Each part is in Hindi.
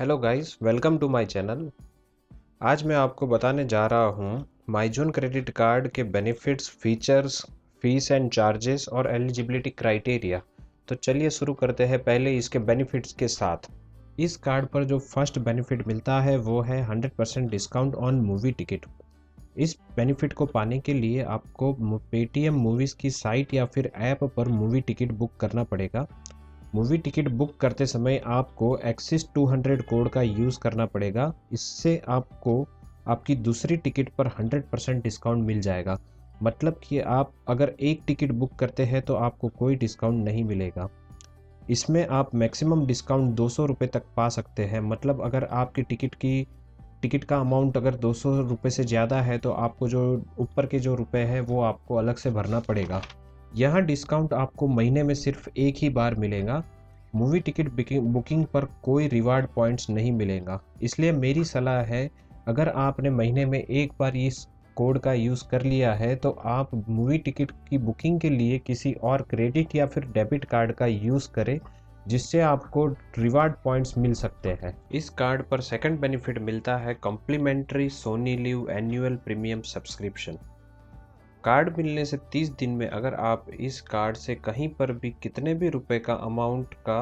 Hello guys, welcome to my channel. आज मैं आपको बताने जा रहा हूँ माईजोन क्रेडिट कार्ड के benefits, features, fees and charges और एलिजिबिलिटी क्राइटेरिया। तो चलिए शुरू करते हैं पहले इसके बेनिफिट्स के साथ। इस कार्ड पर जो फर्स्ट बेनिफिट मिलता है वो है 100% डिस्काउंट ऑन मूवी टिकट। इस बेनिफिट को पाने के लिए आपको पेटीएम मूवीज़ की साइट या फिर ऐप पर मूवी टिकट बुक करना पड़ेगा। मूवी टिकट बुक करते समय आपको एक्सिस 200 कोड का यूज़ करना पड़ेगा। इससे आपको आपकी दूसरी टिकट पर 100% डिस्काउंट मिल जाएगा। मतलब कि आप अगर एक टिकट बुक करते हैं तो आपको कोई डिस्काउंट नहीं मिलेगा। इसमें आप मैक्सिमम डिस्काउंट 200 रुपये तक पा सकते हैं। मतलब अगर आपकी टिकट का अमाउंट अगर 200 रुपये से ज़्यादा है तो आपको जो ऊपर के जो रुपए हैं वो आपको अलग से भरना पड़ेगा। यह डिस्काउंट आपको महीने में सिर्फ एक ही बार मिलेगा। मूवी टिकट बुकिंग पर कोई रिवार्ड पॉइंट्स नहीं मिलेगा। इसलिए मेरी सलाह है, अगर आपने महीने में एक बार इस कोड का यूज़ कर लिया है तो आप मूवी टिकट की बुकिंग के लिए किसी और क्रेडिट या फिर डेबिट कार्ड का यूज़ करें, जिससे आपको रिवार्ड पॉइंट्स मिल सकते हैं। इस कार्ड पर सेकंड बेनिफिट मिलता है complimentary Sony LIV annual premium subscription. Card मिलने से 30 दिन में अगर आप इस कार्ड से कहीं पर भी कितने भी रुपए का अमाउंट का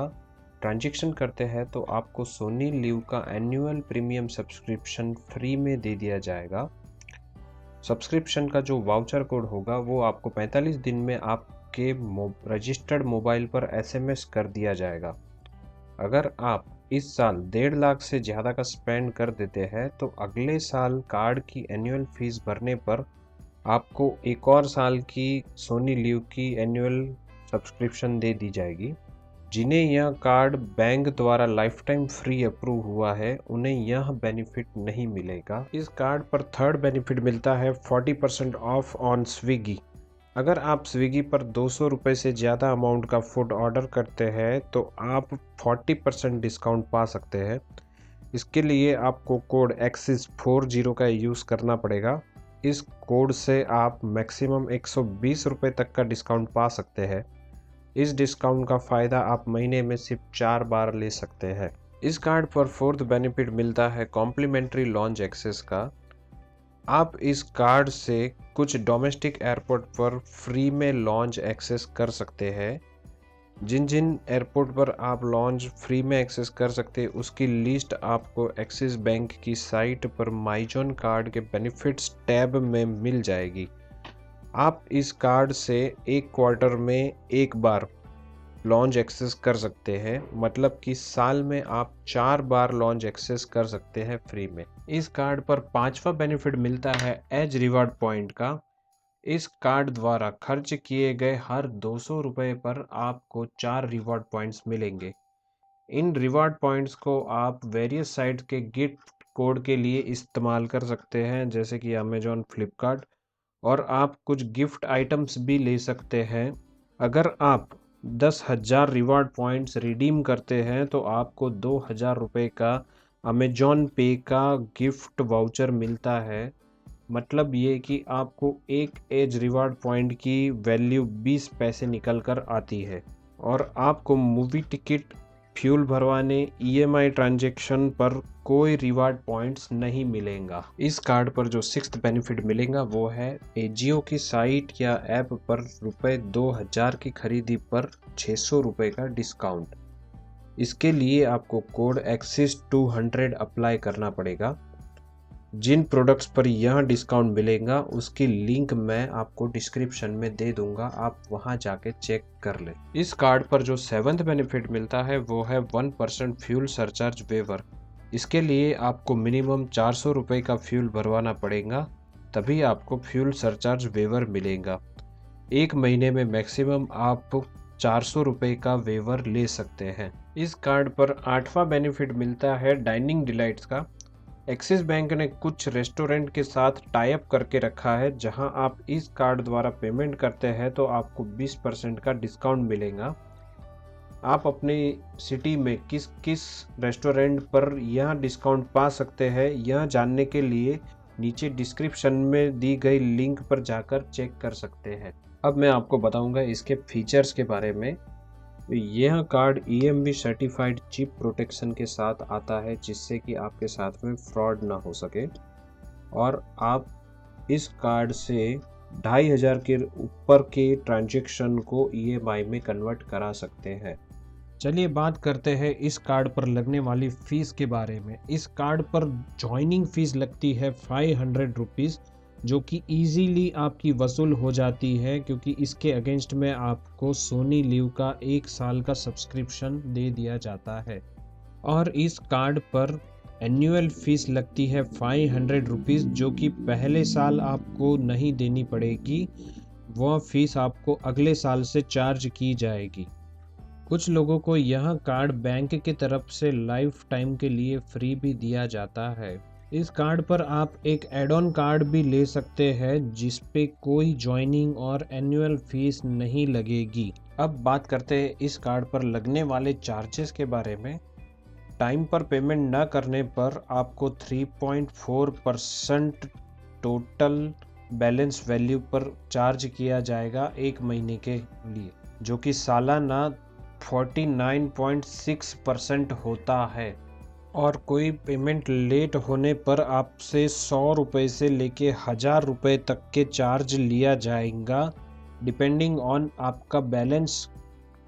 ट्रांजैक्शन करते हैं तो आपको सोनी लिव का एनुअल प्रीमियम सब्सक्रिप्शन फ्री में दे दिया जाएगा। सब्सक्रिप्शन का जो वाउचर कोड होगा वो आपको 45 दिन में आपके रजिस्टर्ड मोबाइल पर एसएमएस कर दिया जाएगा। अगर आप इस साल 1.5 लाख से ज़्यादा का स्पेंड कर देते हैं तो अगले साल कार्ड की एनुअल फीस भरने पर आपको एक और साल की सोनी लिव की एनुअल सब्सक्रिप्शन दे दी जाएगी। जिन्हें यह कार्ड बैंक द्वारा लाइफ टाइम फ्री अप्रूव हुआ है उन्हें यह बेनिफिट नहीं मिलेगा। इस कार्ड पर थर्ड बेनिफिट मिलता है 40% ऑफ ऑन स्विगी। अगर आप स्विगी पर 200 रुपये से ज़्यादा अमाउंट का फूड ऑर्डर करते हैं तो आप 40% डिस्काउंट पा सकते हैं। इसके लिए आपको कोड एक्सिस 40 का यूज़ करना पड़ेगा। इस कोड से आप मैक्सिमम 120 रुपये तक का डिस्काउंट पा सकते हैं। इस डिस्काउंट का फ़ायदा आप महीने में सिर्फ 4 बार ले सकते हैं। इस कार्ड पर फोर्थ बेनिफिट मिलता है कॉम्प्लीमेंट्री लॉन्च एक्सेस का। आप इस कार्ड से कुछ डोमेस्टिक एयरपोर्ट पर फ्री में लॉन्च एक्सेस कर सकते हैं। जिन जिन एयरपोर्ट पर आप लॉन्च फ्री में एक्सेस कर सकते हैं उसकी लिस्ट आपको एक्सिस बैंक की साइट पर माईजोन कार्ड के बेनिफिट्स टैब में मिल जाएगी। आप इस कार्ड से एक क्वार्टर में एक बार लॉन्च एक्सेस कर सकते हैं। मतलब कि साल में आप 4 बार लॉन्च एक्सेस कर सकते हैं फ्री में। इस कार्ड पर पांचवा बेनिफिट मिलता है एज रिवार्ड पॉइंट का। इस कार्ड द्वारा खर्च किए गए हर 200 रुपये पर आपको 4 रिवॉर्ड पॉइंट्स मिलेंगे। इन रिवॉर्ड पॉइंट्स को आप वेरियस साइट के गिफ्ट कोड के लिए इस्तेमाल कर सकते हैं, जैसे कि अमेजॉन, फ्लिपकार्ट, और आप कुछ गिफ्ट आइटम्स भी ले सकते हैं। अगर आप 10,000 रिवॉर्ड पॉइंट्स रिडीम करते हैं तो आपको 2,000 रुपये का अमेजॉन पे का गिफ्ट वाउचर मिलता है। मतलब ये कि आपको एक एज रिवार्ड पॉइंट की वैल्यू 20 पैसे निकल कर आती है और आपको मूवी टिकट, फ्यूल भरवाने, ईएमआई ट्रांजैक्शन पर कोई रिवार्ड पॉइंट्स नहीं मिलेगा। इस कार्ड पर जो सिक्स्थ बेनिफिट मिलेगा वो है एजियो की साइट या ऐप पर ₹2000 की खरीदी पर 600 रुपये का डिस्काउंट। इसके लिए आपको कोड एक्सिस 200 अप्लाई करना पड़ेगा। जिन प्रोडक्ट्स पर यह डिस्काउंट मिलेगा उसकी लिंक मैं आपको डिस्क्रिप्शन में दे दूंगा, आप वहां जाके चेक कर लें। इस कार्ड पर जो सेवंथ बेनिफिट मिलता है वो है 1% फ्यूल सरचार्ज वेवर। इसके लिए आपको मिनिमम 400 रुपये का फ्यूल भरवाना पड़ेगा, तभी आपको फ्यूल सरचार्ज वेवर मिलेगा। एक महीने में मैक्सिमम आप 400 रुपये का वेवर ले सकते हैं। इस कार्ड पर आठवां बेनिफिट मिलता है डाइनिंग डिलाइट्स का। एक्सिस बैंक ने कुछ रेस्टोरेंट के साथ टाई अप करके रखा है, जहां आप इस कार्ड द्वारा पेमेंट करते हैं तो आपको 20% का डिस्काउंट मिलेगा। आप अपनी सिटी में किस किस रेस्टोरेंट पर यह डिस्काउंट पा सकते हैं, यह जानने के लिए नीचे डिस्क्रिप्शन में दी गई लिंक पर जाकर चेक कर सकते हैं। अब मैं आपको बताऊंगा इसके फीचर्स के बारे में। यह card EMV certified chip protection के साथ आता है, जिससे कि आपके साथ में फ्रॉड ना हो सके और आप इस कार्ड से 2500 के ऊपर के ट्रांजैक्शन को EMI में कन्वर्ट करा सकते हैं। चलिए बात करते हैं इस कार्ड पर लगने वाली फ़ीस के बारे में। इस कार्ड पर जॉइनिंग फ़ीस लगती है 500 रुपीज़, जो कि ईज़िली आपकी वसूल हो जाती है, क्योंकि इसके अगेंस्ट में आपको सोनी लिव का 1 साल का सब्सक्रिप्शन दे दिया जाता है। और इस कार्ड पर एनुअल फ़ीस लगती है 500 रुपीज़, जो कि पहले साल आपको नहीं देनी पड़ेगी, वह फ़ीस आपको अगले साल से चार्ज की जाएगी। कुछ लोगों को यह कार्ड बैंक की तरफ से लाइफ टाइम के लिए फ्री भी दिया जाता है। इस कार्ड पर आप एक एड ऑन कार्ड भी ले सकते हैं, जिस पे कोई जॉइनिंग और एनुअल फीस नहीं लगेगी। अब बात करते हैं इस कार्ड पर लगने वाले चार्जेस के बारे में। टाइम पर पेमेंट न करने पर आपको 3.4% टोटल बैलेंस वैल्यू पर चार्ज किया जाएगा 1 महीने के लिए, जो कि सालाना 49.6% होता है। और कोई पेमेंट लेट होने पर आपसे 100 रुपये से लेके 1000 रुपये तक के चार्ज लिया जाएगा, डिपेंडिंग ऑन आपका बैलेंस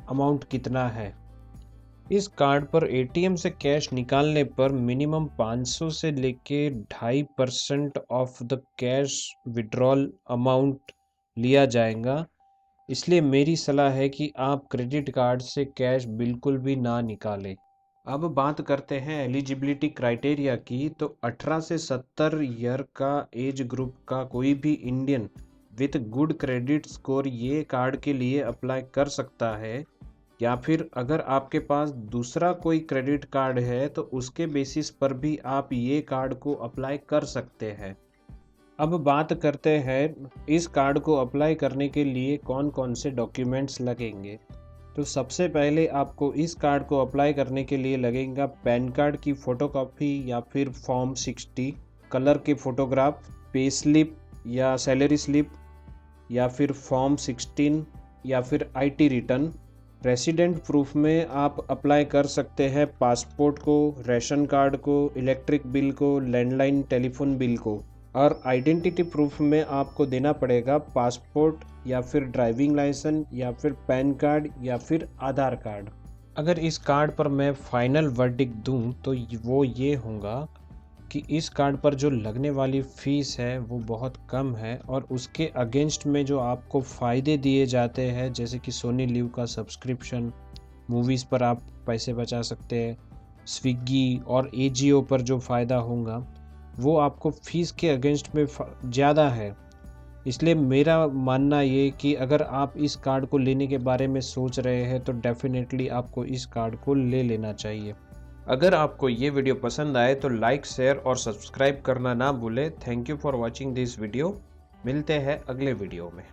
अमाउंट कितना है। इस कार्ड पर ATM से कैश निकालने पर मिनिमम 500 से लेके 2.5% of the cash withdrawal amount लिया जाएगा। इसलिए मेरी सलाह है कि आप क्रेडिट कार्ड से कैश बिल्कुल भी ना निकालें। अब बात करते हैं एलिजिबिलिटी क्राइटेरिया की। तो 18 से 70 ईयर का एज ग्रुप का कोई भी Indian with good credit score ये कार्ड के लिए अप्लाई कर सकता है, या फिर अगर आपके पास दूसरा कोई क्रेडिट कार्ड है तो उसके बेसिस पर भी आप ये कार्ड को अप्लाई कर सकते हैं। अब बात करते हैं इस कार्ड को अप्लाई करने के लिए कौन कौन से डॉक्यूमेंट्स लगेंगे। तो सबसे पहले आपको इस कार्ड को अप्लाई करने के लिए लगेगा पैन कार्ड की फ़ोटोकॉपी या फिर फॉर्म 60, कलर के फ़ोटोग्राफ, पे स्लिप या सैलरी स्लिप या फिर फॉर्म 16 या फिर IT रिटर्न। रेसिडेंट प्रूफ में आप अप्लाई कर सकते हैं पासपोर्ट को, रेशन कार्ड को, इलेक्ट्रिक बिल को, लैंडलाइन टेलीफोन बिल को। और आइडेंटिटी प्रूफ में आपको देना पड़ेगा पासपोर्ट या फिर ड्राइविंग लाइसेंस या फिर पैन कार्ड या फिर आधार कार्ड। अगर इस कार्ड पर मैं फाइनल वर्डिक्ट दूं तो वो ये होगा कि इस कार्ड पर जो लगने वाली फ़ीस है वो बहुत कम है, और उसके अगेंस्ट में जो आपको फ़ायदे दिए जाते हैं, जैसे कि सोनी लिव का सब्सक्रिप्शन, मूवीज़ पर आप पैसे बचा सकते हैं, स्विगी और AJIO पर जो फ़ायदा होगा वो आपको फ़ीस के अगेंस्ट में ज़्यादा है। इसलिए मेरा मानना ये कि अगर आप इस कार्ड को लेने के बारे में सोच रहे हैं तो डेफ़िनेटली आपको इस कार्ड को ले लेना चाहिए। अगर आपको ये वीडियो पसंद आए तो लाइक, शेयर और सब्सक्राइब करना ना भूलें। Thank you for watching this video. मिलते हैं अगले वीडियो में।